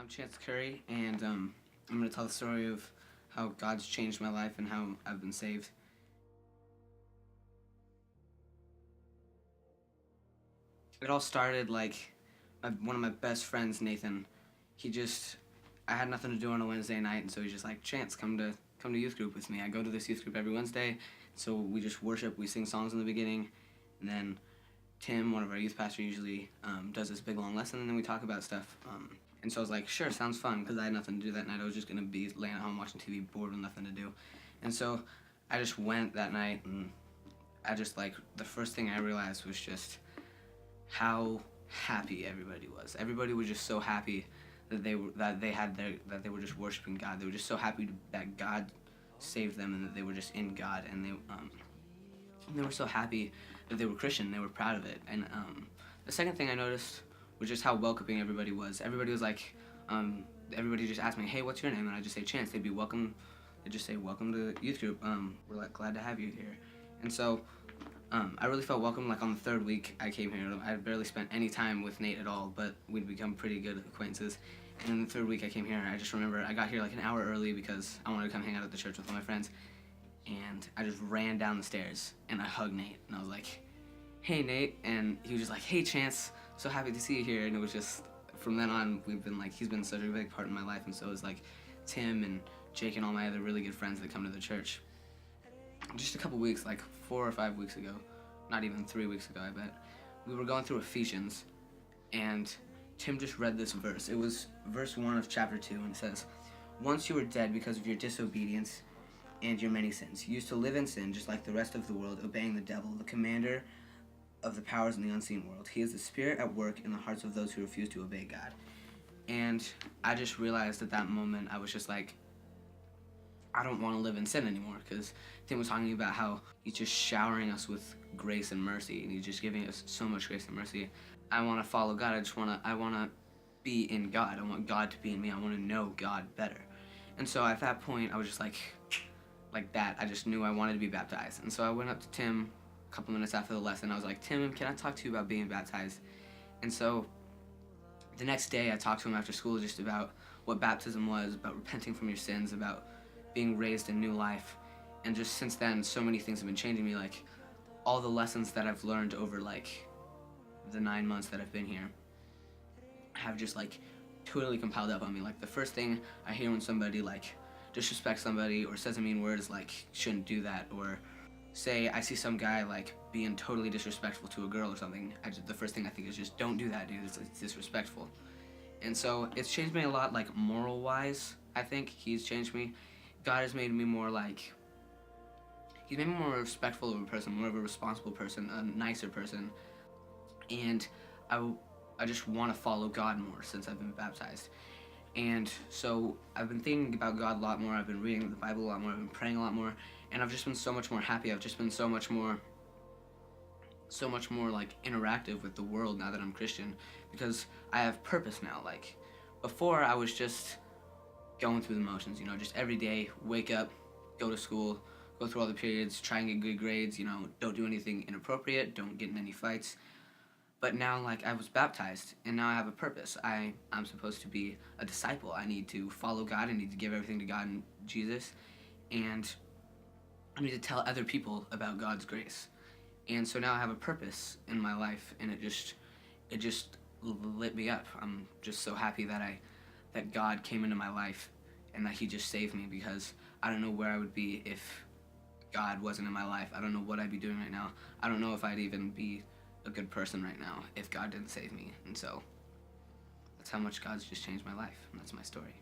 I'm Chance Curry, and I'm going to tell the story of how God's changed my life and how I've been saved. It all started like one of my best friends, Nathan. I had nothing to do on a Wednesday night, and so he's just like, Chance, come to youth group with me. I go to this youth group every Wednesday, so we just worship, we sing songs in the beginning, and then Tim, one of our youth pastors, usually does this big long lesson, and then we talk about stuff. And so I was like, sure, sounds fun, because I had nothing to do that night. I was just going to be laying at home watching TV, bored with nothing to do. And so I just went that night, and the first thing I realized was just how happy everybody was. Everybody was just so happy that they were just worshiping God. They were just so happy that God saved them and that they were just in God, and they were so happy that they were Christian. They were proud of it. And the second thing I noticed was just how welcoming everybody was. Everybody was like, everybody just asked me, hey, what's your name? And I just say Chance. They'd just say, welcome to youth group. We're like glad to have you here. And so I really felt welcome. Like on the third week I came here, I had barely spent any time with Nate at all, but we'd become pretty good acquaintances. And then the third week I came here, I just remember I got here like an hour early because I wanted to come hang out at the church with all my friends. And I just ran down the stairs and I hugged Nate, and I was like, hey Nate, and he was just like, hey Chance, so happy to see you here. And it was just, from then on, he's been such a big part of my life, and so is like Tim and Jake and all my other really good friends that come to the church. Just a couple weeks, like 4 or 5 weeks ago, not even 3 weeks ago I bet, we were going through Ephesians, and Tim just read this verse. It was verse 1 of chapter 2, and it says, once you were dead because of your disobedience and your many sins. You used to live in sin just like the rest of the world, obeying the devil, the commander of the powers in the unseen world. He is the spirit at work in the hearts of those who refuse to obey God. And I just realized at that moment, I was just like, I don't want to live in sin anymore, because Tim was talking about how he's just showering us with grace and mercy, and he's just giving us so much grace and mercy. I want to follow God. I want to be in God. I want God to be in me. I want to know God better. And so at that point, I was just like that. I just knew I wanted to be baptized. And so I went up to Tim a couple minutes after the lesson. I was like, Tim, can I talk to you about being baptized? And so the next day I talked to him after school just about what baptism was, about repenting from your sins, about being raised in new life. And just since then, so many things have been changing me. Like all the lessons that I've learned over like the 9 months that I've been here have just like totally compiled up on me. Like the first thing I hear when somebody like disrespects somebody or says a mean word is like, shouldn't do that. Or say I see some guy like being totally disrespectful to a girl or something, the first thing I think is just, don't do that, dude, it's disrespectful. And so it's changed me a lot, like moral wise. I think he's changed me. God has made me more like, he's made me more respectful of a person, more of a responsible person, a nicer person. And I just want to follow God more since I've been baptized. And so I've been thinking about God a lot more. I've been reading the Bible a lot more. I've been praying a lot more. And I've just been so much more happy. I've just been so much more like interactive with the world now that I'm Christian, because I have purpose now. Like before, I was just going through the motions, you know, just every day, wake up, go to school, go through all the periods, try and get good grades, you know, don't do anything inappropriate, don't get in any fights. But now, like, I was baptized, and now I have a purpose. I'm supposed to be a disciple. I need to follow God. I need to give everything to God and Jesus. And I need to tell other people about God's grace. And so now I have a purpose in my life, and it just lit me up. I'm just so happy that God came into my life and that he just saved me, because I don't know where I would be if God wasn't in my life. I don't know what I'd be doing right now. I don't know if I'd even be a good person right now if God didn't save me. And so that's how much God's just changed my life, and that's my story.